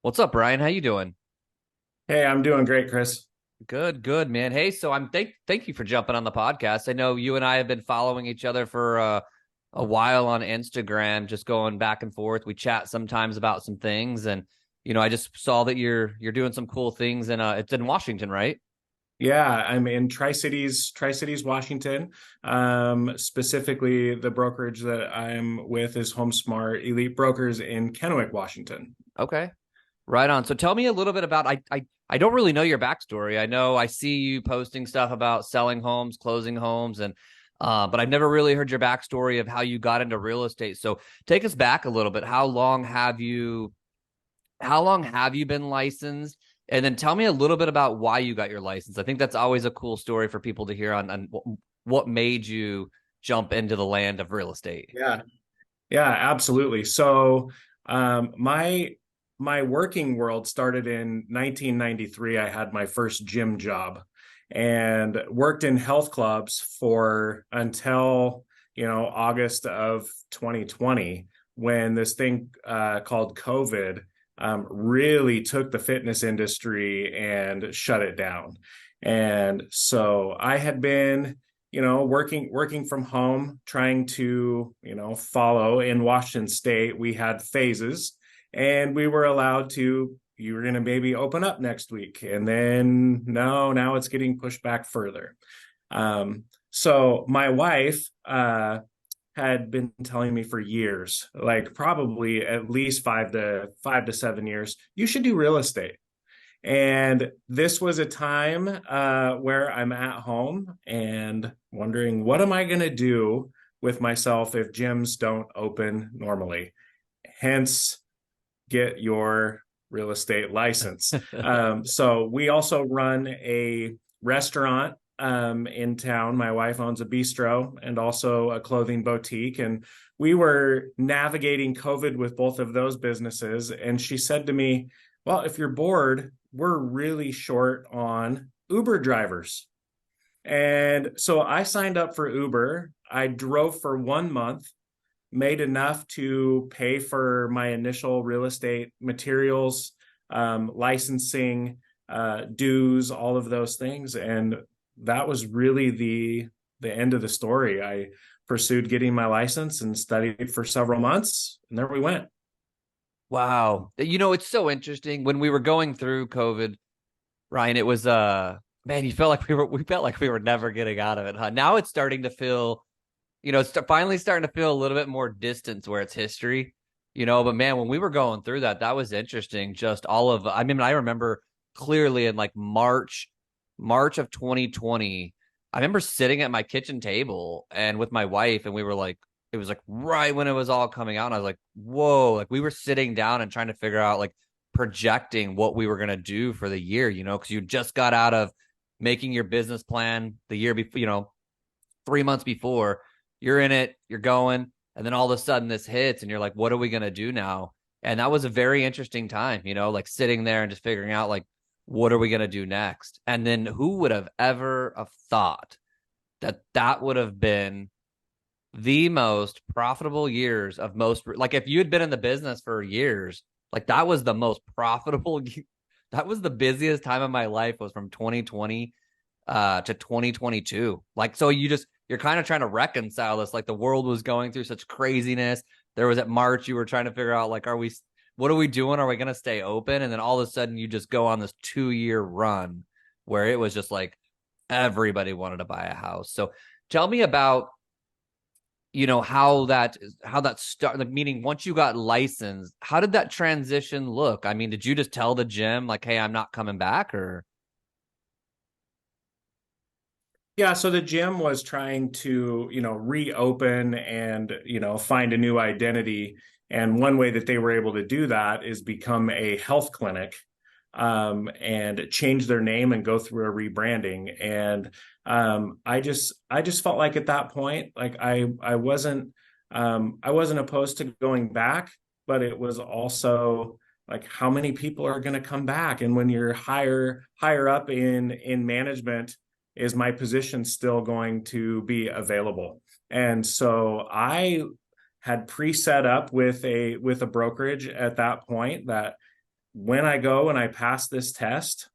What's up, Ryan? How you doing? Hey, I'm doing great, Chris. Good, good, man. Hey, so thank you for jumping on the podcast. I know you and I have been following each other for a while on Instagram, just going back and forth. We chat sometimes about some things, and I just saw that you're doing some cool things, and it's in Washington, right? Yeah, I'm in Tri-Cities, Washington. Specifically, the brokerage that I'm with is HomeSmart Elite Brokers in Kennewick, Washington. Okay, right on. So tell me a little bit about I don't really know your backstory. I know I see you posting stuff about selling homes, closing homes, and but I've never really heard your backstory of how you got into real estate. So take us back a little bit. How long have you been licensed? And then tell me a little bit about why you got your license. I think that's always a cool story for people to hear on what made you jump into the land of real estate. Yeah, yeah, absolutely. So, my working world started in 1993. I had my first gym job and worked in health clubs for until, August of 2020, when this thing called COVID really took the fitness industry and shut it down. And so I had been working from home, trying to, follow in Washington State. We had phases, and we were allowed to, you were going to maybe open up next week. And then no, now it's getting pushed back further. So my wife had been telling me for years, like probably at least 5 to 7 years, you should do real estate. And this was a time where I'm at home and wondering, what am I going to do with myself if gyms don't open normally? Hence, get your real estate license. So we also run a restaurant in town. My wife owns a bistro and also a clothing boutique. And we were navigating COVID with both of those businesses. And she said to me, well, if you're bored, we're really short on Uber drivers. And so I signed up for Uber. I drove for 1 month, made enough to pay for my initial real estate materials, licensing, dues, all of those things. And that was really the end of the story. I pursued getting my license and studied for several months, and there we went. Wow. It's so interesting. When we were going through COVID, Ryan, it was man, you felt like we were never getting out of it, huh? Now it's starting to feel, it's finally starting to feel a little bit more distance where it's history, but man, when we were going through that, that was interesting. Just I mean, I remember clearly in like March of 2020, I remember sitting at my kitchen table and with my wife, and we were like, it was like right when it was all coming out. And I was like, whoa, like we were sitting down and trying to figure out like projecting what we were going to do for the year, because you just got out of making your business plan the year before, 3 months before. You're in it, you're going, and then all of a sudden this hits, and you're like, what are we going to do now? And that was a very interesting time, like sitting there and just figuring out like, what are we going to do next? And then who would have ever have thought that that would have been the most profitable years of most, like if you had been in the business for years, like that was the most profitable that was the busiest time of my life, was from 2020 to 2022. Like, so you're kind of trying to reconcile this, like the world was going through such craziness. There was at March, you were trying to figure out like, what are we doing? Are we going to stay open? And then all of a sudden you just go on this 2-year run where it was just like everybody wanted to buy a house. So tell me about, how that start, like, meaning once you got licensed, how did that transition look? I mean, did you just tell the gym like, hey, I'm not coming back? Or Yeah, so the gym was trying to, reopen and, find a new identity. And one way that they were able to do that is become a health clinic, and change their name and go through a rebranding. And I just felt like at that point, like I wasn't opposed to going back, but it was also like, how many people are going to come back? And when you're higher up in management, is my position still going to be available? And so I had pre-set up with a brokerage at that point that when I go and I pass this test,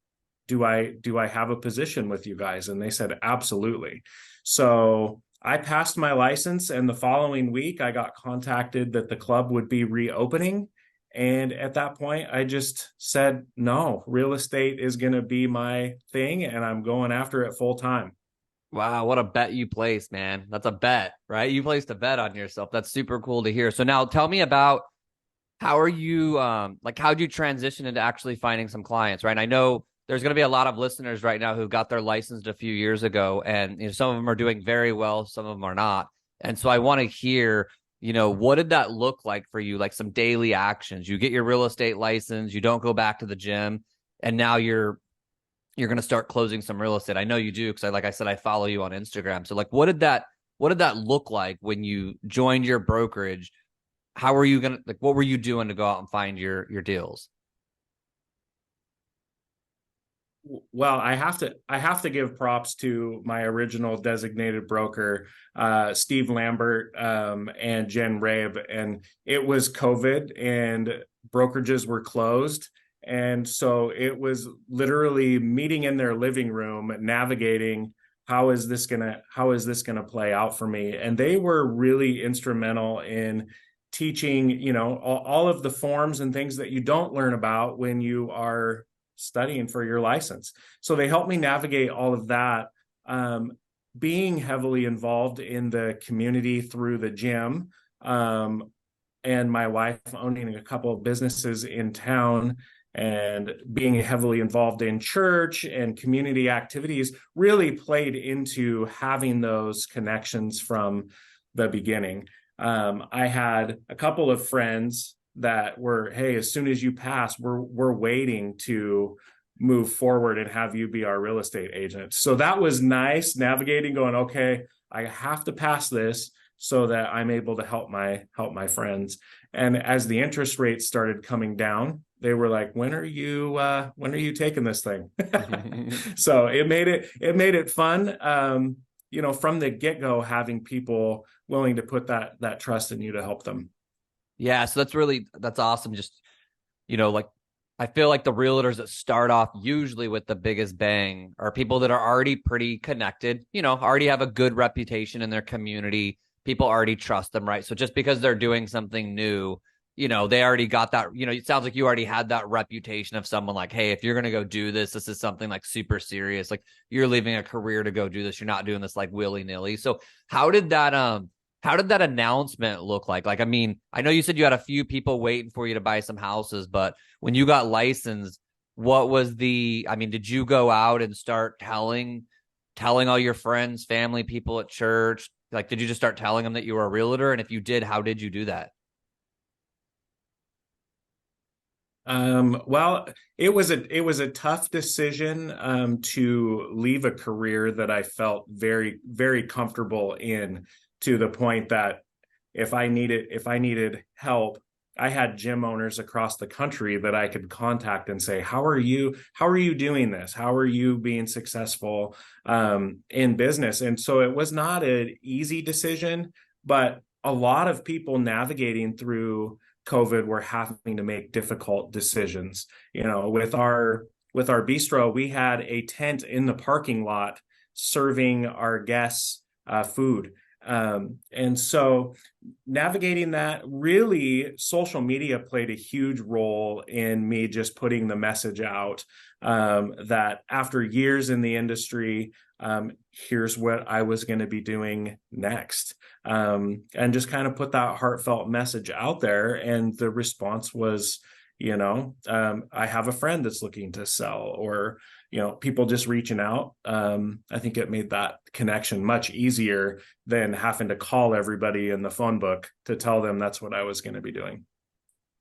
do I have a position with you guys? And they said, absolutely. So I passed my license, and the following week I got contacted that the club would be reopening. And at that point, I just said, no, real estate is going to be my thing, and I'm going after it full time. Wow, what a bet you placed, man. That's a bet, right? You placed a bet on yourself. That's super cool to hear. So now tell me about how are you like how'd you transition into actually finding some clients, right? I know there's going to be a lot of listeners right now who got their licensed a few years ago, and some of them are doing very well, some of them are not. And so I want to hear, what did that look like for you? Like some daily actions. You get your real estate license, you don't go back to the gym, and now you're going to start closing some real estate. I know you do because like I said, I follow you on Instagram. So like what did that look like when you joined your brokerage? How were you gonna like what were you doing to go out and find your deals? Well, I have to give props to my original designated broker, Steve Lambert, and Jen Rabe. And it was COVID and brokerages were closed. And so it was literally meeting in their living room, navigating how is this gonna play out for me. And they were really instrumental in teaching, all of the forms and things that you don't learn about when you are studying for your license. So they helped me navigate all of that. Um, Being heavily involved in the community through the gym, and my wife owning a couple of businesses in town, and being heavily involved in church and community activities really played into having those connections from the beginning. I had a couple of friends that were, hey, as soon as you pass, we're waiting to move forward and have you be our real estate agent. So that was nice navigating, going, okay, I have to pass this so that I'm able to help my friends. And as the interest rates started coming down, they were like, when are you taking this thing? So it made it fun. From the get-go, having people willing to put that trust in you to help them. Yeah, so that's awesome. Just, like I feel like the realtors that start off usually with the biggest bang are people that are already pretty connected, already have a good reputation in their community. People already trust them, right? So just because they're doing something new, they already got that, it sounds like you already had that reputation of someone like, hey, if you're going to go do this, this is something like super serious. Like you're leaving a career to go do this. You're not doing this like willy nilly. So how did that, how did that announcement look like? Like, I mean, I know you said you had a few people waiting for you to buy some houses, but when you got licensed, what was I mean, did you go out and start telling all your friends, family, people at church? Like, did you just start telling them that you were a realtor? And if you did, how did you do that? Well, it was a tough decision, to leave a career that I felt very, very comfortable in, to the point that if I needed help, I had gym owners across the country that I could contact and say, how are you doing this? How are you being successful, in business? And so it was not an easy decision, but a lot of people navigating through COVID were having to make difficult decisions. With our bistro, we had a tent in the parking lot serving our guests food. And so navigating that, really, social media played a huge role in me just putting the message out, that after years in the industry, here's what I was going to be doing next. And just kind of put that heartfelt message out there. And the response was, I have a friend that's looking to sell, or, people just reaching out. I think it made that connection much easier than having to call everybody in the phone book to tell them that's what I was going to be doing.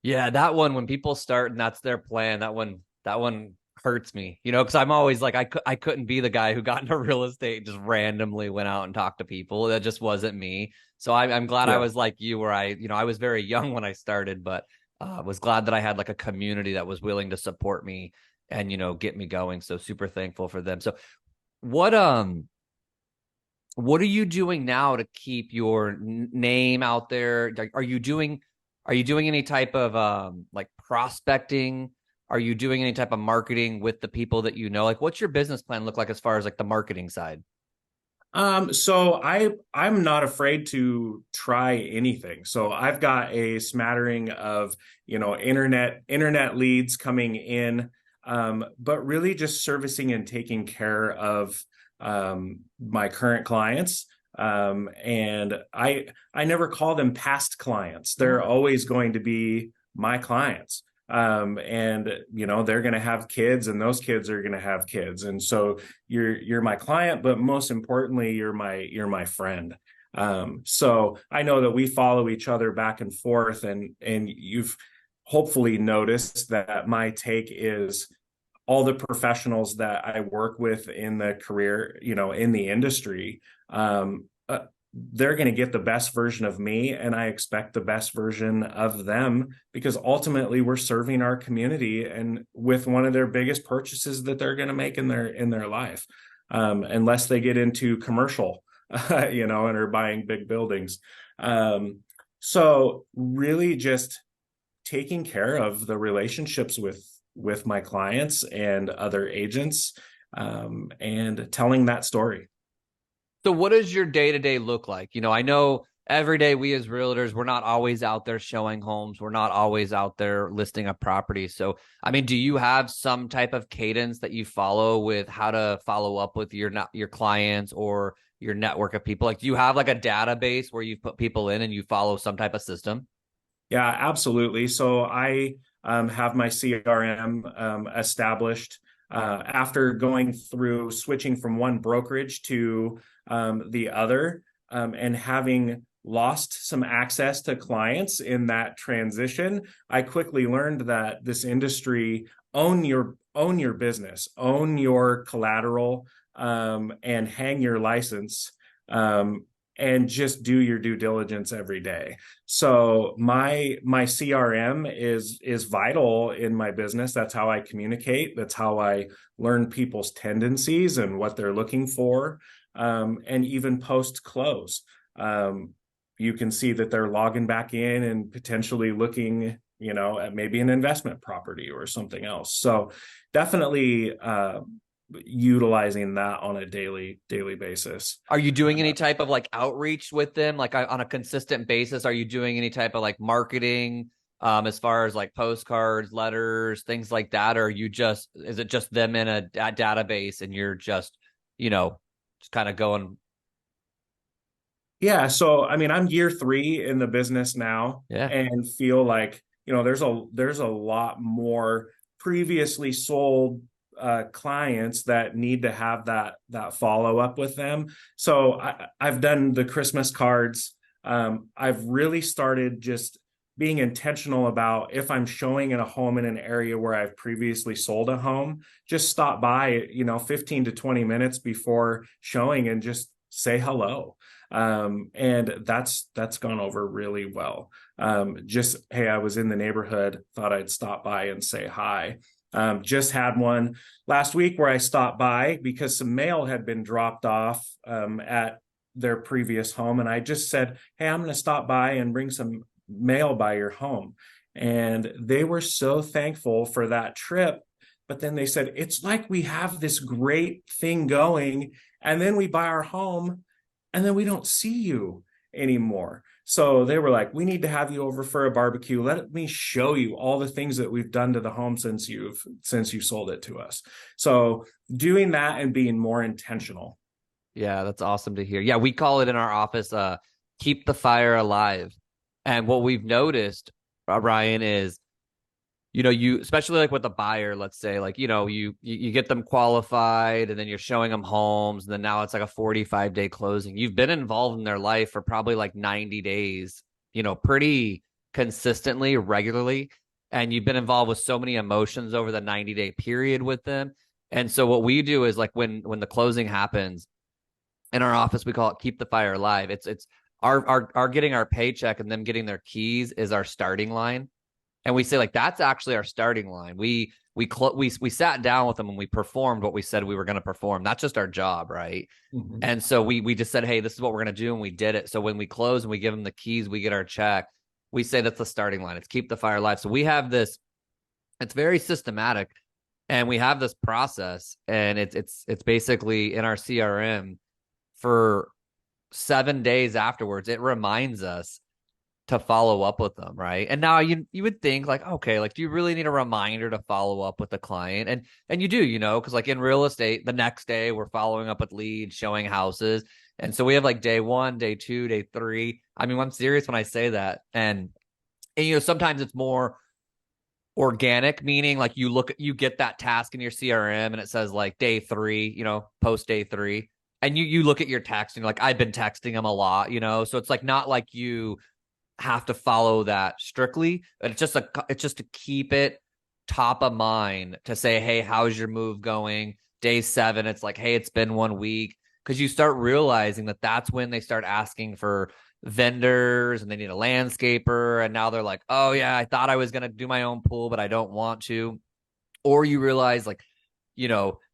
Yeah, that one, when people start and that's their plan, that one hurts me, because I'm always like, I couldn't be the guy who got into real estate and just randomly went out and talked to people. That just wasn't me. So I'm glad I Yeah. was like you, where I was very young when I started, but was glad that I had like a community that was willing to support me and, get me going. So super thankful for them. So what, what are you doing now to keep your name out there? Are you doing any type of like prospecting Are you doing any type of marketing with the people that you know? Like, what's your business plan look like as far as like the marketing side? So I'm not afraid to try anything. So I've got a smattering of, internet leads coming in, but really just servicing and taking care of my current clients. And I never call them past clients. They're Ah. always going to be my clients. And they're going to have kids, and those kids are going to have kids, and so you're my client, but most importantly, you're my friend. So I know that we follow each other back and forth, and you've hopefully noticed that my take is all the professionals that I work with in the career, in the industry, they're going to get the best version of me, and I expect the best version of them, because ultimately we're serving our community and with one of their biggest purchases that they're going to make in their life, unless they get into commercial, and are buying big buildings. So really just taking care of the relationships with my clients and other agents, and telling that story. So what does your day to day look like? I know every day we as realtors, we're not always out there showing homes. We're not always out there listing a property. So, I mean, do you have some type of cadence that you follow with how to follow up with your clients or your network of people? Like, do you have like a database where you put people in and you follow some type of system? Yeah, absolutely. So I have my CRM established after going through switching from one brokerage to the other, and having lost some access to clients in that transition. I quickly learned that this industry, own your business, own your collateral, and hang your license. And just do your due diligence every day. So my CRM is vital in my business. That's how I communicate. That's how I learn people's tendencies and what they're looking for. And even post close, you can see that they're logging back in and potentially looking, at maybe an investment property or something else. So definitely utilizing that on a daily basis. Are you doing any type of like outreach with them, like on a consistent basis? Are you doing any type of like marketing, as far as like postcards, letters, things like that? Or is it just them in a database and you're you know, just kind of going, Yeah, so I mean, I'm year 3 in the business now, yeah. and feel like, there's a lot more previously sold clients that need to have that follow up with them. So I've done the Christmas cards. I've really started just being intentional about, if I'm showing in a home in an area where I've previously sold a home, just stop by, 15 to 20 minutes before showing and just say hello. And that's gone over really well. Just, hey, I was in the neighborhood, thought I'd stop by and say hi. Just had one last week where I stopped by because some mail had been dropped off at their previous home, and I just said, hey, I'm going to stop by and bring some mail by your home. And they were so thankful for that trip. But then they said, it's like we have this great thing going, and then we buy our home, and then we don't see you anymore. So they were like, we need to have you over for a barbecue. Let me show you all the things that we've done to the home since you sold it to us. So doing that and being more intentional. Yeah, that's awesome to hear. Yeah, we call it in our office, keep the fire alive. And what we've noticed, Ryan, is you especially like with a buyer, let's say, like, you get them qualified and then you're showing them homes, and then now it's like a 45-day closing. You've been involved in their life for probably like 90 days, pretty consistently, regularly. And you've been involved with so many emotions over the 90-day period with them. And so what we do is, like, when the closing happens in our office, we call it keep the fire alive. It's our getting our paycheck and them getting their keys is our starting line. And we say, like, that's actually our starting line. We sat down with them and we performed what we said we were going to perform. That's just our job, right? Mm-hmm. And so we just said, hey, this is what we're going to do, and we did it. So when we close and we give them the keys, we get our check. We say that's the starting line. It's keep the fire alive. So we have this It's very systematic, and we have this process, and it's basically in our CRM for 7 days afterwards. It reminds us to follow up with them, right? And now you would think like, okay, like do you really need a reminder to follow up with the client? And you do, because like in real estate, the next day we're following up with leads, showing houses. And so we have like day one, day two, day three. I mean, I'm serious when I say that. And sometimes it's more organic, meaning like you get that task in your CRM and it says like day three, post day three. And you look at your text and you're like, I've been texting them a lot, so it's like not like you have to follow that strictly, but it's just to keep it top of mind to say, hey, how's your move going? Day 7, it's like, hey, it's been 1 week. Because you start realizing that that's when they start asking for vendors and they need a landscaper. And now they're like, oh, yeah, I thought I was going to do my own pool, but I don't want to. Or you realize like,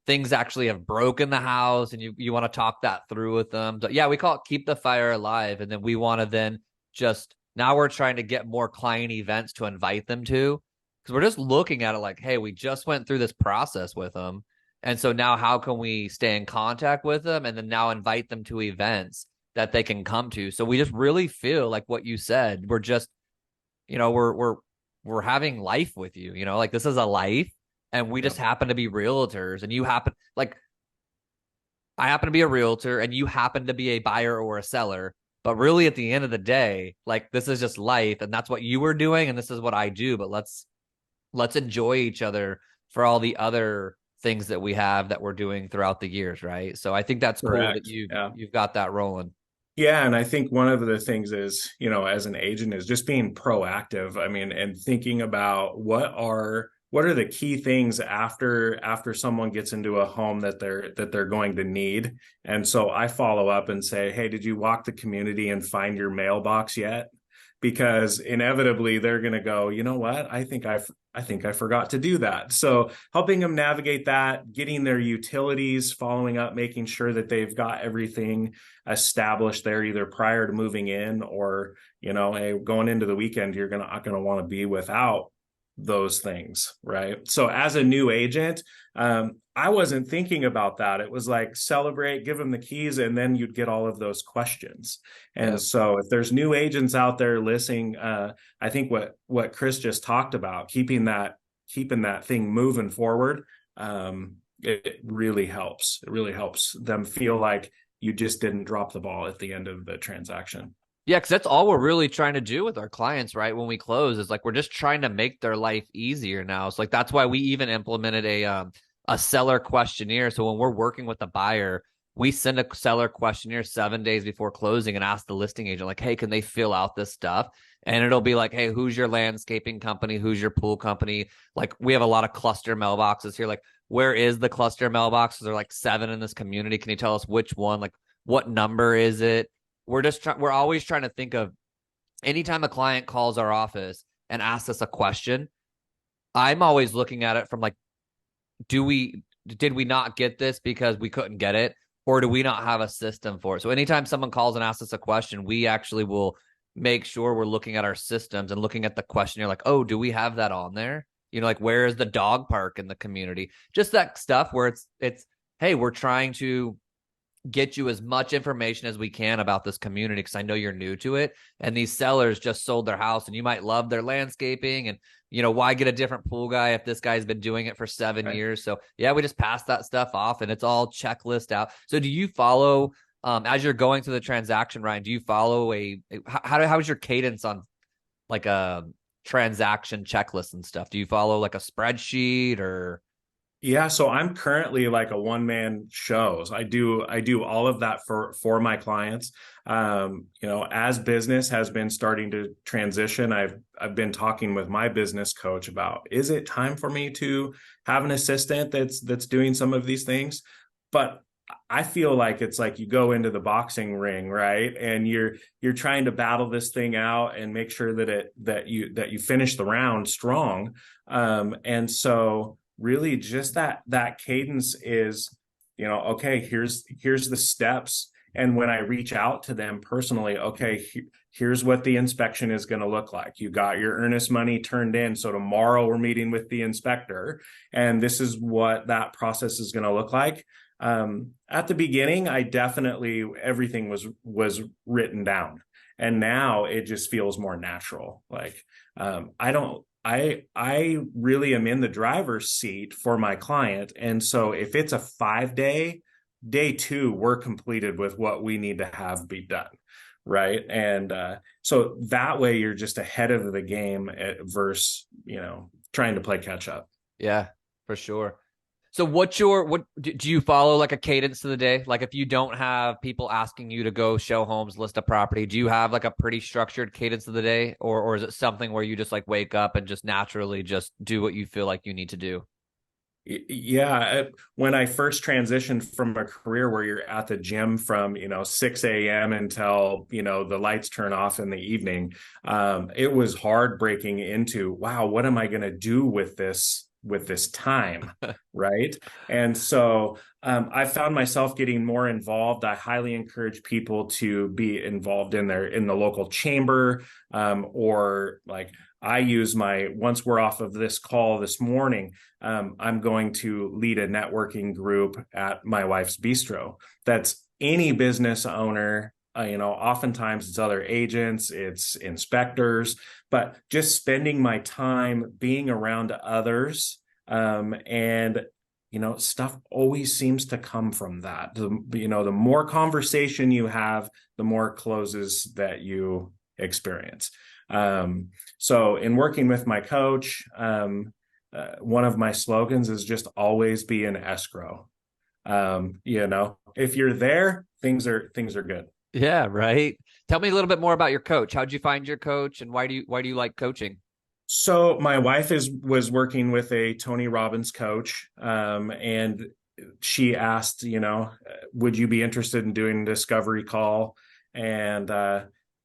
things actually have broken the house and you want to talk that through with them. So yeah, we call it keep the fire alive. And then we want to then just now we're trying to get more client events to invite them to, because we're just looking at it like, hey, we just went through this process with them. And so now how can we stay in contact with them and then now invite them to events that they can come to? So we just really feel like what you said. We're just, we're having life with you, like this is a life, and we just happen to be realtors, and I happen to be a realtor and you happen to be a buyer or a seller. But really at the end of the day, like this is just life, and that's what you were doing and this is what I do. But let's enjoy each other for all the other things that we have that we're doing throughout the years, right? So I think that's cool that Correct. Yeah. you've got that rolling. Yeah, and I think one of the things is, as an agent is just being proactive. I mean, and thinking about what are the key things after someone gets into a home that they're going to need. And so I follow up and say, "Hey, did you walk the community and find your mailbox yet?" Because inevitably they're going to go, "You know what? I think I forgot to do that." So helping them navigate that, getting their utilities, following up, making sure that they've got everything established there either prior to moving in, or hey, going into the weekend, you're not gonna want to be without those things, right? So as a new agent, I wasn't thinking about that. It was like celebrate, give them the keys, and then you'd get all of those questions. And Yeah. so if there's new agents out there listening, I think what Chris just talked about, keeping that thing moving forward, it really helps. It really helps them feel like you just didn't drop the ball at the end of the transaction. Yeah, because that's all we're really trying to do with our clients, right? When we close, is like we're just trying to make their life easier now. So like that's why we even implemented a seller questionnaire. So when we're working with the buyer, we send a seller questionnaire 7 days before closing and ask the listing agent, like, hey, can they fill out this stuff? And it'll be like, hey, who's your landscaping company? Who's your pool company? Like we have a lot of cluster mailboxes here. Like, where is the cluster mailboxes? There are like 7 in this community. Can you tell us which one? Like, what number is it? We're always trying to think of anytime a client calls our office and asks us a question, I'm always looking at it from like, did we not get this because we couldn't get it, or do we not have a system for it? So anytime someone calls and asks us a question, we actually will make sure we're looking at our systems and looking at the question. You're like, oh, do we have that on there? Like where is the dog park in the community? Just that stuff where it's hey, we're trying to get you as much information as we can about this community, because I know you're new to it. And these sellers just sold their house and you might love their landscaping, and why get a different pool guy if this guy's been doing it for 7 years? So yeah, we just pass that stuff off and it's all checklist out. So do you follow as you're going through the transaction, Ryan, do you follow how's your cadence on like a transaction checklist and stuff? Do you follow like a spreadsheet or? Yeah, so I'm currently like a one-man shows. I do all of that for my clients. As business has been starting to transition, I've been talking with my business coach about, is it time for me to have an assistant that's doing some of these things? But I feel like it's like you go into the boxing ring, right? And you're trying to battle this thing out and make sure that you finish the round strong. And so really just that cadence is, okay, here's the steps. And when I reach out to them personally, okay, here's what the inspection is going to look like. You got your earnest money turned in. So tomorrow we're meeting with the inspector, and this is what that process is going to look like. At the beginning, I definitely, everything was written down, and now it just feels more natural. Like, I really am in the driver's seat for my client. And so if it's a 5 day, day two, we're completed with what we need to have be done. Right. And so that way you're just ahead of the game versus, trying to play catch up. Yeah, for sure. So what do you follow like a cadence to the day? Like if you don't have people asking you to go show homes, list a property, do you have like a pretty structured cadence of the day? Or is it something where you just like wake up and just naturally just do what you feel like you need to do? Yeah, when I first transitioned from a career where you're at the gym from 6 a.m. until the lights turn off in the evening, it was hard breaking into, wow, what am I going to do with this time, right? And so I found myself getting more involved. I highly encourage people to be involved in the local chamber, or like I use once we're off of this call this morning, I'm going to lead a networking group at my wife's bistro. That's any business owner. Oftentimes it's other agents, it's inspectors, but just spending my time being around others. And stuff always seems to come from that. The more conversation you have, the more closes that you experience. So in working with my coach, one of my slogans is just always be in escrow. If you're there, things are good. Yeah, right. Tell me a little bit more about your coach. How'd you find your coach and why do you like coaching? So my wife was working with a Tony Robbins coach, and she asked, would you be interested in doing a discovery call? And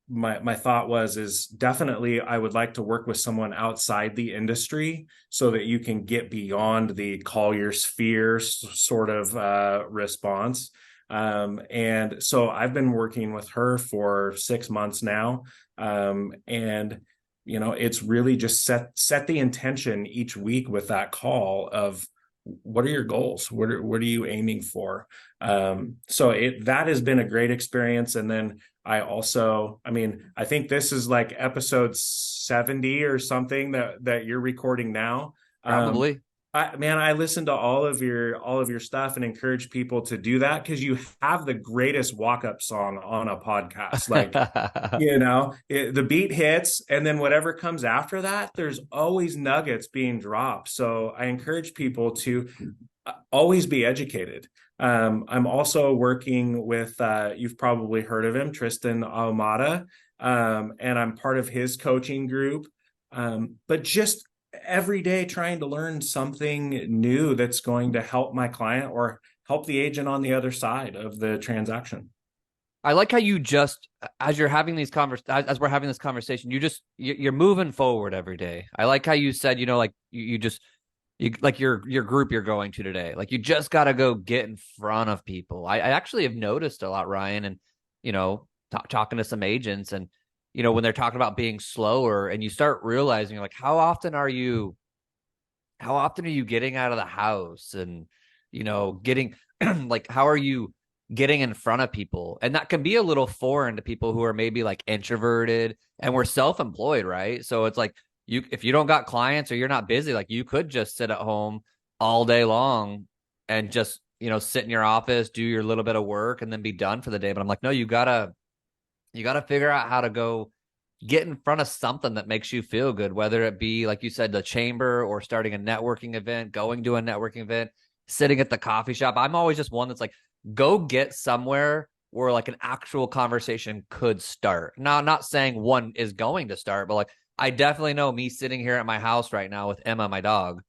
my thought is definitely I would like to work with someone outside the industry so that you can get beyond the call your sphere sort of response. And so I've been working with her for 6 months now, and it's really just set the intention each week with that call of what are your goals? What are you aiming for? So that has been a great experience. And then I think this is like episode 70 or something that you're recording now. Probably. I listen to all of your stuff and encourage people to do that because you have the greatest walk-up song on a podcast. Like, the beat hits, and then whatever comes after that, there's always nuggets being dropped. So I encourage people to always be educated. I'm also working with, you've probably heard of him, Tristan Ahumada, and I'm part of his coaching group. But just every day trying to learn something new that's going to help my client or help the agent on the other side of the transaction. I like how you just as you're having these as we're having this conversation, you're moving forward every day. I like how you said, like you just you like your group you're going to today. Like you just got to go get in front of people. I actually have noticed a lot, Ryan, and talking to some agents, and when they're talking about being slower, and you start realizing like how often are you getting out of the house, and getting like how are you getting in front of people? And that can be a little foreign to people who are maybe like introverted, and we're self-employed, right? So it's like if you don't got clients or you're not busy, like you could just sit at home all day long and just sit in your office, do your little bit of work, and then be done for the day. But I'm like, no, you gotta figure out how to go get in front of something that makes you feel good, whether it be, like you said, the chamber or starting a networking event, going to a networking event, sitting at the coffee shop. I'm always just one that's like, go get somewhere where like an actual conversation could start. Now, I'm not saying one is going to start, but like, I definitely know me sitting here at my house right now with Emma, my dog.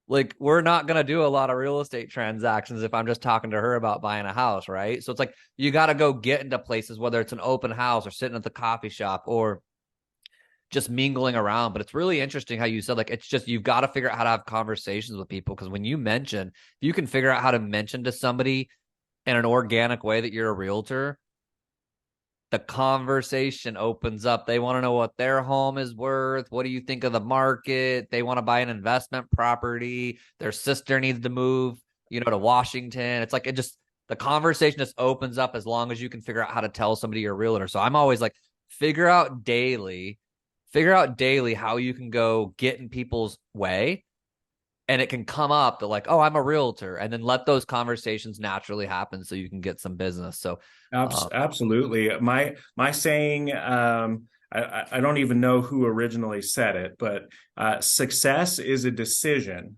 Like, we're not going to do a lot of real estate transactions if I'm just talking to her about buying a house, right? So it's like, you got to go get into places, whether it's an open house or sitting at the coffee shop or just mingling around. But it's really interesting how you said, like, it's just, you've got to figure out how to have conversations with people. Because when you can figure out how to mention to somebody in an organic way that you're a realtor, the conversation opens up. They want to know what their home is worth. What do you think of the market? They want to buy an investment property. Their sister needs to move, to Washington. It's like the conversation just opens up as long as you can figure out how to tell somebody you're a realtor. So I'm always like, figure out daily how you can go get in people's way, and it can come up that like, oh, I'm a realtor, and then let those conversations naturally happen so you can get some business. So Absolutely. My saying, I don't even know who originally said it, but success is a decision,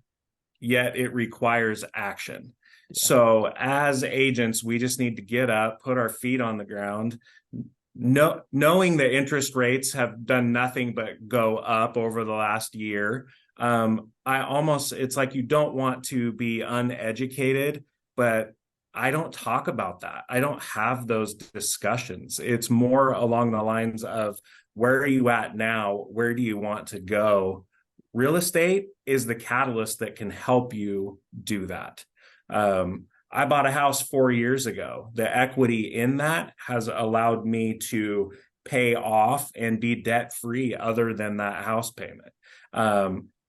yet it requires action. yeah. So as agents, we just need to get up, put our feet on the ground, knowing that interest rates have done nothing but go up over the last year. It's like you don't want to be uneducated, but I don't talk about that. I don't have those discussions. It's more along the lines of, where are you at now? Where do you want to go? Real estate is the catalyst that can help you do that. I bought a house 4 years ago. The equity in that has allowed me to pay off and be debt free other than that house payment.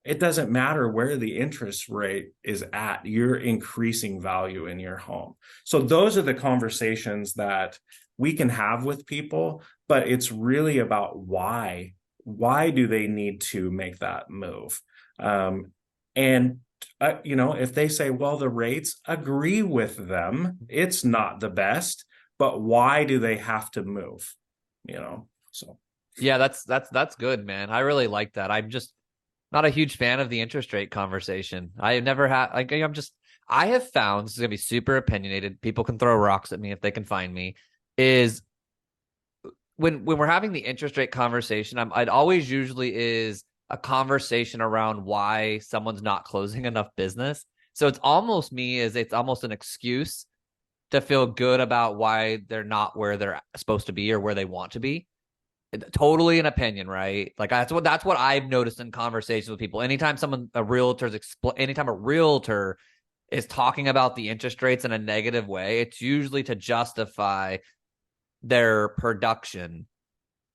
It doesn't matter where the interest rate is at, you're increasing value in your home. So those are the conversations that we can have with people, but it's really about why. Why do they need to make that move? And if they say, well, the rates, agree with them, it's not the best, but why do they have to move? So. Yeah, that's good, man. I really like that. I'm just not a huge fan of the interest rate conversation. I have never had like I have found, this is gonna be super opinionated. People can throw rocks at me if they can find me. Is when we're having the interest rate conversation, I'd always usually is a conversation around why someone's not closing enough business. So it's almost an excuse to feel good about why they're not where they're supposed to be or where they want to be. Totally an opinion, right? Like that's what I've noticed in conversations with people. Anytime anytime a realtor is talking about the interest rates in a negative way, it's usually to justify their production.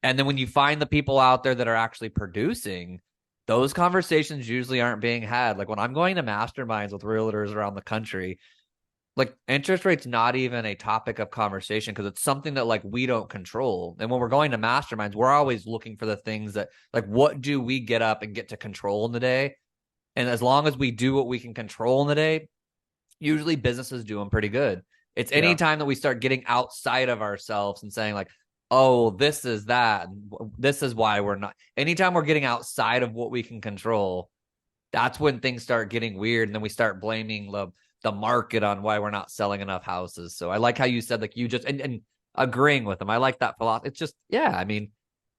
And then when you find the people out there that are actually producing, those conversations usually aren't being had. Like when I'm going to masterminds with realtors around the country, like interest rates not even a topic of conversation because it's something that like we don't control. And when we're going to masterminds, we're always looking for the things that like, what do we get up and get to control in the day? And as long as we do what we can control in the day, usually businesses do them pretty good. It's any Yeah. time that we start getting outside of ourselves and saying like, oh, this is that, this is why we're not. Anytime we're getting outside of what we can control, that's when things start getting weird. And then we start blaming the market on why we're not selling enough houses. So I like how you said, like, you just, and agreeing with them. I like that philosophy. It's just, yeah, I mean,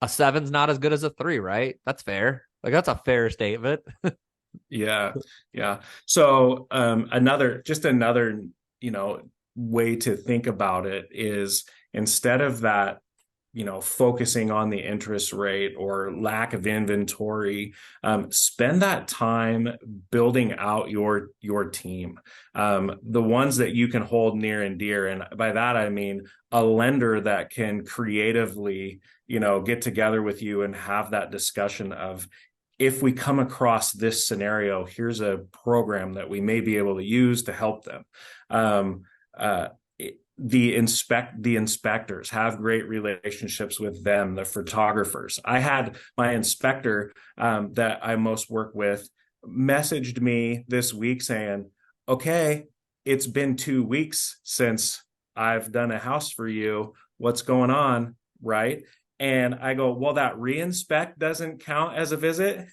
a 7's not as good as a 3, right? That's fair. Like, that's a fair statement. Yeah. Yeah. So another, way to think about it is, instead of that, focusing on the interest rate or lack of inventory, spend that time building out your team, the ones that you can hold near and dear. And by that, I mean a lender that can creatively, get together with you and have that discussion of, if we come across this scenario, here's a program that we may be able to use to help them. The inspectors, have great relationships with them. The photographers, I had my inspector that I most work with messaged me this week saying, okay, it's been 2 weeks since I've done a house for you. What's going on? Right. And I go, well, that reinspect doesn't count as a visit.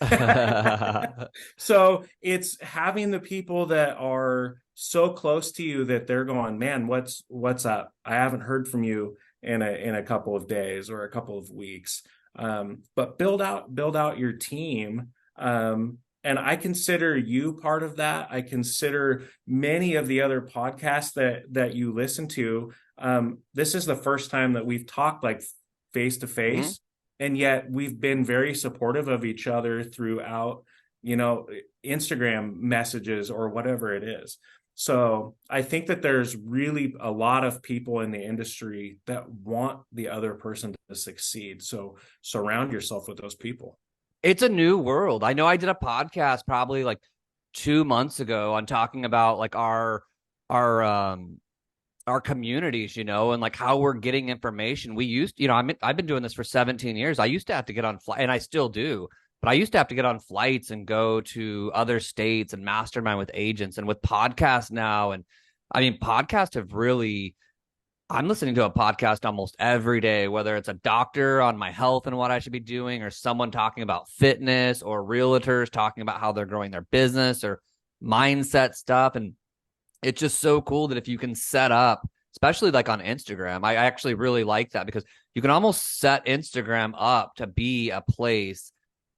So it's having the people that are so close to you that they're going, man, what's up? I haven't heard from you in a couple of days or a couple of weeks. But build out your team. And I consider you part of that. I consider many of the other podcasts that you listen to. This is the first time that we've talked like face to face, and yet we've been very supportive of each other throughout you know, Instagram messages or whatever it is. So I think that there's really a lot of people in the industry that want the other person to succeed. So surround yourself with those people. It's a new world. I know I did a podcast probably like 2 months ago on talking about like our our communities, and like how we're getting information. We used, I've been doing this for 17 years. I used to have to get on flight, and I still do, but I used to have to get on flights and go to other states and mastermind with agents. And with podcasts now, and I mean, podcasts have really, I'm listening to a podcast almost every day, whether it's a doctor on my health and what I should be doing, or someone talking about fitness, or realtors talking about how they're growing their business, or mindset stuff. And it's just so cool that if you can set up, especially like on Instagram, I actually really like that, because you can almost set Instagram up to be a place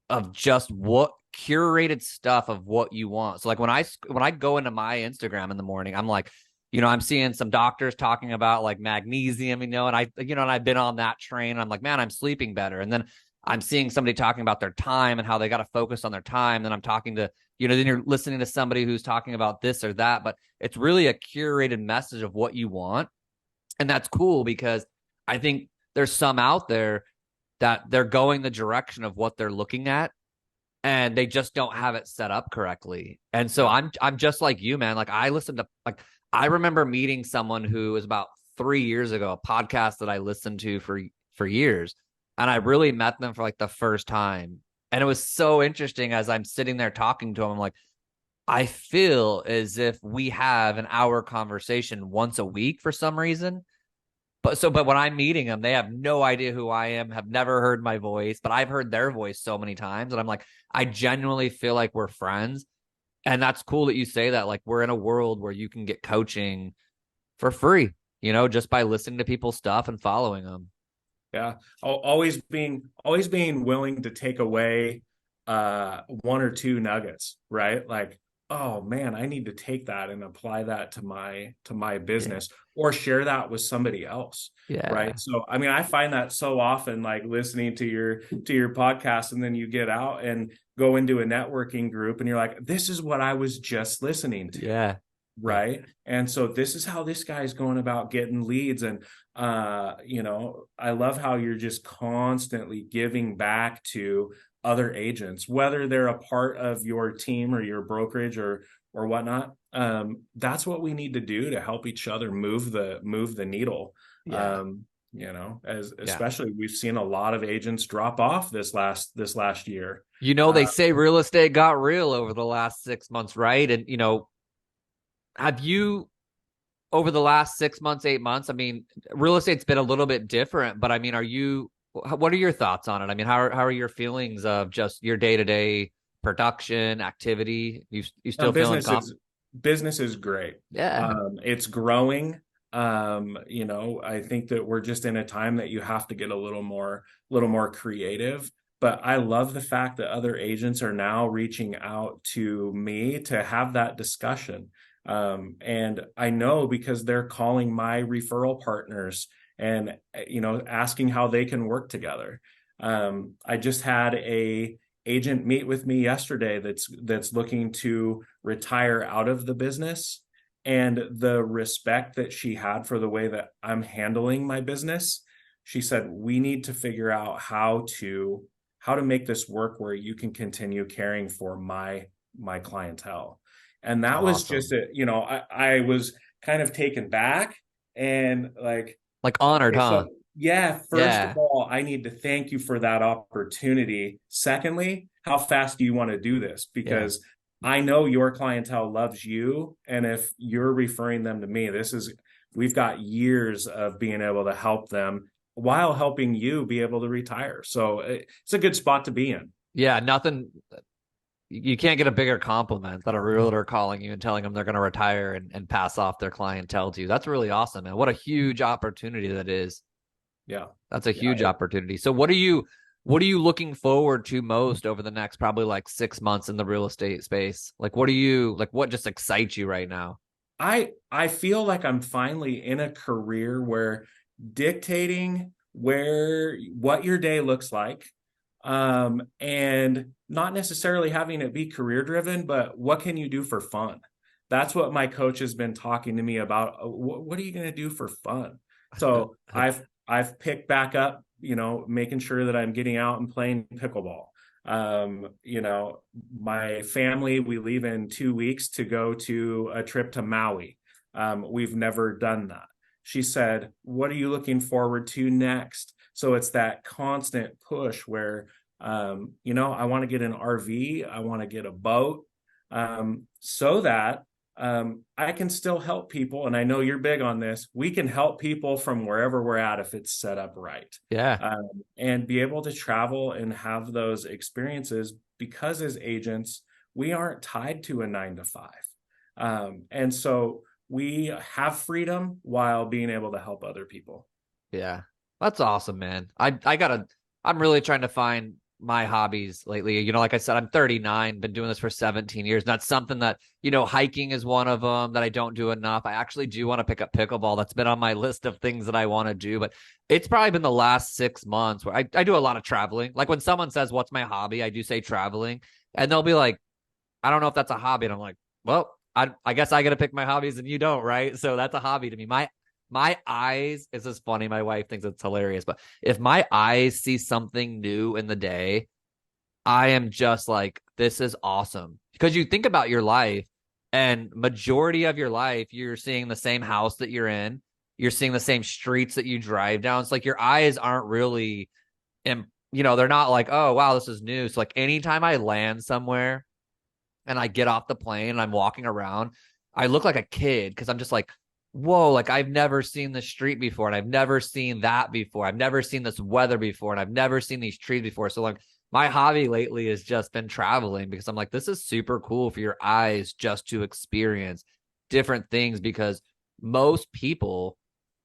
of just what curated stuff of what you want. So like when I go into my Instagram in the morning, I'm like, I'm seeing some doctors talking about like magnesium, and I've been on that train. I'm like, man, I'm sleeping better. And then I'm seeing somebody talking about their time and how they got to focus on their time. Then I'm talking to, then you're listening to somebody who's talking about this or that, but it's really a curated message of what you want. And that's cool, because I think there's some out there that they're going the direction of what they're looking at, and they just don't have it set up correctly. And so Yeah. I'm just like you, man. Like I remember meeting someone who was about 3 years ago, a podcast that I listened to for years. And I really met them for like the first time. And it was so interesting as I'm sitting there talking to them. I'm like, I feel as if we have an hour conversation once a week for some reason. But when I'm meeting them, they have no idea who I am, have never heard my voice, but I've heard their voice so many times. And I'm like, I genuinely feel like we're friends. And that's cool that you say that. Like, we're in a world where you can get coaching for free, just by listening to people's stuff and following them. Yeah. Always being willing to take away one or two nuggets, right? Like, oh man, I need to take that and apply that to my Yeah. business, or share that with somebody else. Yeah. Right. So I mean, I find that so often, like listening to your podcast, and then you get out and go into a networking group and you're like, this is what I was just listening to. Yeah. Yeah. Right. And so this is how this guy's going about getting leads. And I love how you're just constantly giving back to other agents, whether they're a part of your team or your brokerage or whatnot. That's what we need to do to help each other move the needle. Yeah. As Yeah. especially we've seen a lot of agents drop off this last year. They say real estate got real over the last 6 months, right? And, have you, over the last 6 months, 8 months, I mean, real estate's been a little bit different, but I mean, what are your thoughts on it? I mean, how are your feelings of just your day to day production activity? You still feeling Business confident? is business is great. Yeah. It's growing. I think that we're just in a time that you have to get a little more creative. But I love the fact that other agents are now reaching out to me to have that discussion. And I know because they're calling my referral partners and asking how they can work together. I just had a agent meet with me yesterday that's looking to retire out of the business, and the respect that she had for the way that I'm handling my business. She said, we need to figure out how to make this work where you can continue caring for my clientele. And that was just Awesome. I was kind of taken back and like, Like honored, okay, huh? so yeah, first of Yeah. all, I need to thank you for that opportunity. Secondly, how fast do you want to do this? Yeah. Because I know your clientele loves you. And if you're referring them to me, we've got years of being able to help them while helping you be able to retire. So it's a good spot to be in. Yeah. Nothing. You can't get a bigger compliment than a realtor calling you and telling them they're going to retire and pass off their clientele to you. That's really awesome, man. What a huge opportunity that is. Yeah. That's a Yeah. huge opportunity. So what are you looking forward to most over the next probably like 6 months in the real estate space? Like what just excites you right now? I feel like I'm finally in a career where dictating what your day looks like, And not necessarily having it be career driven, but what can you do for fun? That's what my coach has been talking to me about. What are you going to do for fun? So I've picked back up, making sure that I'm getting out and playing pickleball. My family, we leave in 2 weeks to go to a trip to Maui. We've never done that. She said, "What are you looking forward to next?" So it's that constant push where, I want to get an RV, I want to get a boat, so that I can still help people. And I know you're big on this. We can help people from wherever we're at if it's set up right, Yeah. and be able to travel and have those experiences because as agents, we aren't tied to a 9 to 5. And so we have freedom while being able to help other people. Yeah. That's awesome, man. I'm really trying to find my hobbies lately. Like I said, I'm 39, been doing this for 17 years. And that's something that, hiking is one of them that I don't do enough. I actually do want to pick up pickleball. That's been on my list of things that I want to do, but it's probably been the last 6 months where I do a lot of traveling. Like when someone says, "What's my hobby?" I do say traveling, and they'll be like, "I don't know if that's a hobby." And I'm like, well, I guess I got to pick my hobbies and you don't, right? So that's a hobby to me. My eyes, this is funny. My wife thinks it's hilarious, but if my eyes see something new in the day, I am just like, this is awesome. Because you think about your life, and majority of your life, you're seeing the same house that you're in, you're seeing the same streets that you drive down. It's like your eyes aren't really, they're not like, oh wow, this is new. So like anytime I land somewhere and I get off the plane and I'm walking around, I look like a kid because I'm just like, whoa, like I've never seen this street before, and I've never seen that before. I've never seen this weather before, and I've never seen these trees before. So like my hobby lately has just been traveling because I'm like, this is super cool for your eyes just to experience different things because most people,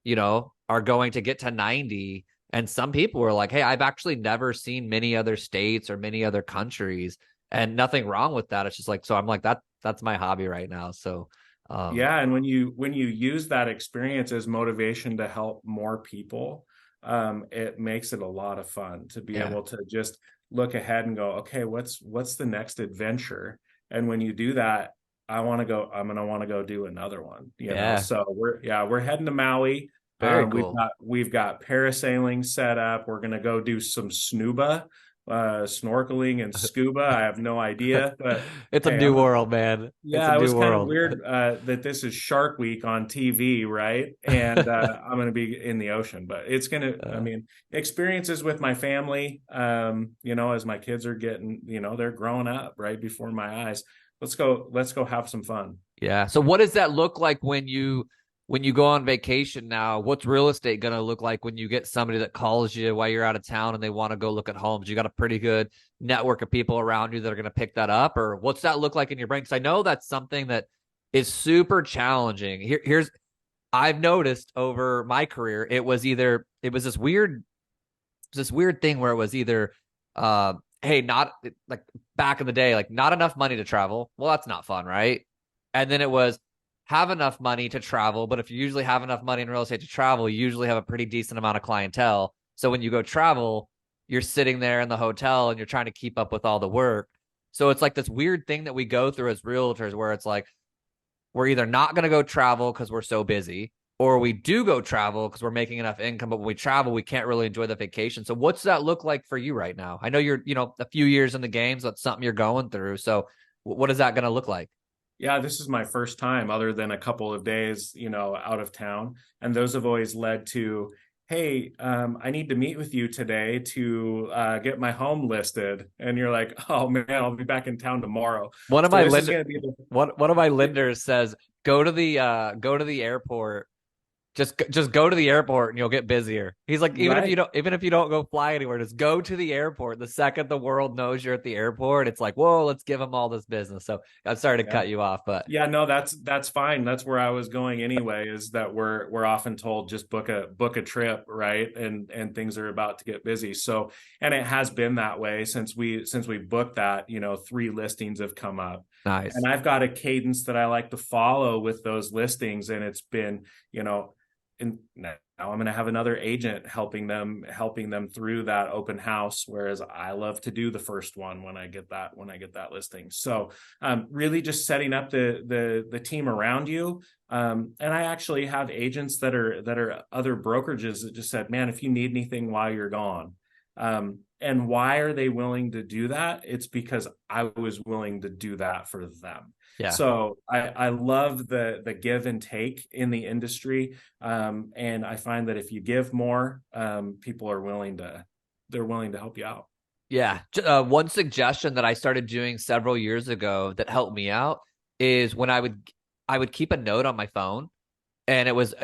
are going to get to 90. And some people are like, hey, I've actually never seen many other states or many other countries, and nothing wrong with that. It's just like, so I'm like, that's my hobby right now. So, Yeah, and when you use that experience as motivation to help more people, it makes it a lot of fun to be yeah, able to just look ahead and go, okay, what's the next adventure? And when you do that, I'm gonna want to go do another one. yeah, So we're heading to Maui. very We've cool. got parasailing set up. We're gonna go do some snuba, snorkeling and scuba. I have no idea, but It's a hey, new world, man. It's a yeah, it new was kind of world. weird that this is Shark Week on TV, right? And I'm going to be in the ocean, but it's going to, I Uh, mean, experiences with my family, as my kids are getting, they're growing up right before my eyes. Let's go have some fun. yeah. So what does that look like when you go on vacation now? What's real estate going to look like when you get somebody that calls you while you're out of town and they want to go look at homes? You got a pretty good network of people around you that are going to pick that up, or what's that look like in your brain? Because I know that's something that is super challenging. Here's I've noticed over my career, it was this weird thing where it was either hey, not like back in the day, like not enough money to travel. Well, that's not fun, right? And then it was have enough money to travel, but if you usually have enough money in real estate to travel, you usually have a pretty decent amount of clientele. So when you go travel, you're sitting there in the hotel and you're trying to keep up with all the work. So it's like this weird thing that we go through as realtors where it's like we're either not going to go travel because we're so busy, or we do go travel because we're making enough income, but when we travel, we can't really enjoy the vacation. So what's that look like for you right now? I know you're, a few years in the game, so that's something you're going through. So what is that going to look like? Yeah, this is my first time other than a couple of days, out of town. And those have always led to, hey, I need to meet with you today to get my home listed. And you're like, oh man, I'll be back in town tomorrow. One of So my this is lender, going to be one of my lenders says, go to the airport. Just go to the airport and you'll get busier. He's like, right. even if you don't go fly anywhere, just go to the airport. The second the world knows you're at the airport, it's like, whoa, let's give them all this business. So I'm sorry to Yeah. cut you off, but Yeah, no, that's fine. That's where I was going anyway, is that we're often told just book a trip, right? And things are about to get busy. So, and it has been that way since we booked that, 3 listings have come up. nice. And I've got a cadence that I like to follow with those listings. And it's been, and now I'm going to have another agent helping them through that open house, whereas I love to do the first one when I get that listing. So really just setting up the team around you. And I actually have agents that are other brokerages that just said, man, if you need anything while you're gone. And why are they willing to do that? It's because I was willing to do that for them. Yeah. So I love the give and take in the industry. And I find that if you give more, people are they're willing to help you out. Yeah. One suggestion that I started doing several years ago that helped me out is when I would keep a note on my phone, and it was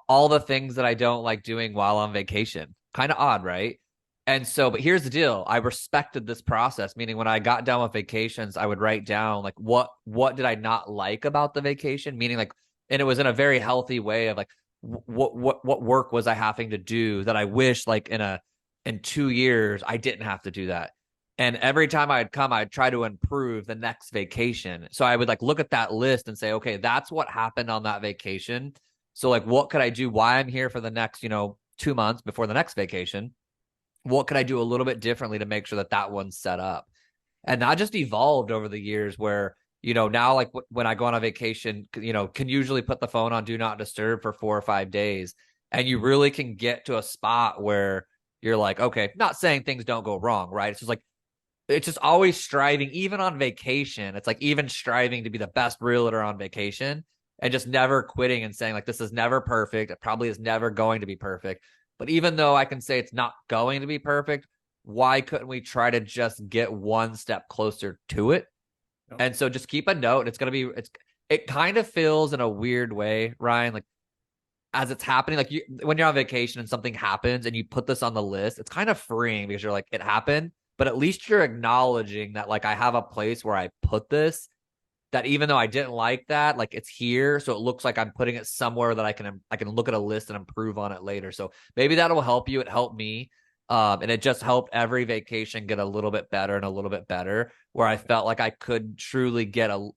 all the things that I don't like doing while on vacation. Kind of odd, right? And so, but here's the deal. I respected this process, meaning when I got done with vacations, I would write down like what did I not like about the vacation? Meaning like, and it was in a very healthy way of like what work was I having to do that I wish like in 2 years I didn't have to do that. And every time I'd come, I'd try to improve the next vacation. So I would like look at that list and say, okay, that's what happened on that vacation. So like, what could I do? Why I'm here for the next, 2 months before the next vacation? What could I do a little bit differently to make sure that that one's set up? And that just evolved over the years where, now like when I go on a vacation, can usually put the phone on do not disturb for 4 or 5 days. And you really can get to a spot where you're like, okay, not saying things don't go wrong, right? It's just always striving, even on vacation. It's like even striving to be the best realtor on vacation and just never quitting and saying like, this is never perfect. It probably is never going to be perfect. But even though I can say it's not going to be perfect, why couldn't we try to just get one step closer to it? Yep. And so just keep a note. It kind of feels in a weird way, Ryan, like as it's happening, like when you're on vacation and something happens and you put this on the list, it's kind of freeing because you're like, it happened, but at least you're acknowledging that like I have a place where I put this, that even though I didn't like that, like it's here. So it looks like I'm putting it somewhere that I can look at a list and improve on it later. So maybe that'll help you. It helped me. And it just helped every vacation get a little bit better and a little bit better, where I felt like I could truly get a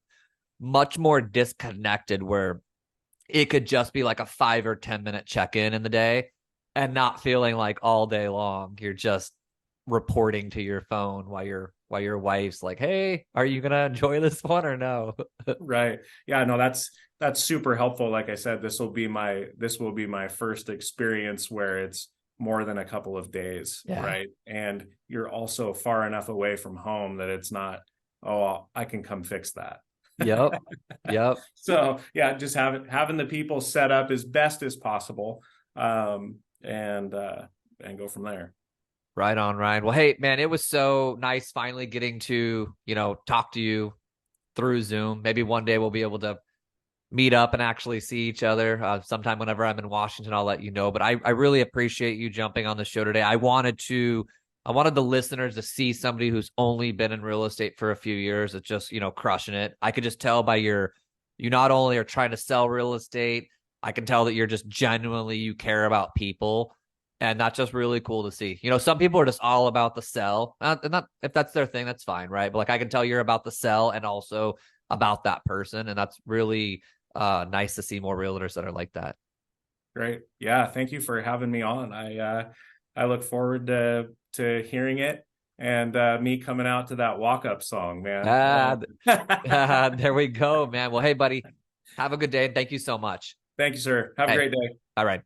much more disconnected, where it could just be like a 5 or 10 minute check-in in the day and not feeling like all day long you're just reporting to your phone while your wife's like, hey, are you gonna enjoy this one or no? Right. Yeah, no, that's super helpful. Like I said, this will be my first experience where it's more than a couple of days, Yeah. right? And you're also far enough away from home that it's not, oh, I can come fix that. Yep. Yep. So yeah, just having the people set up as best as possible, and go from there. Right on, Ryan. Well, hey, man, it was so nice finally getting to, talk to you through Zoom. Maybe one day we'll be able to meet up and actually see each other sometime whenever I'm in Washington. I'll let you know. But I really appreciate you jumping on the show today. I wanted the listeners to see somebody who's only been in real estate for a few years. It's just, crushing it. I could just tell by you not only are trying to sell real estate, I can tell that you're just genuinely, you care about people. And that's just really cool to see. Some people are just all about the sell. Not if that's their thing, that's fine, right? But like I can tell you're about the sell and also about that person, and that's really nice to see more realtors that are like that. Great. Yeah, thank you for having me on. I look forward to hearing it, and me coming out to that walk-up song, man. There we go, man. Well, hey, buddy, have a good day, and thank you so much. Thank you, sir. Have a Hey, great day. all right.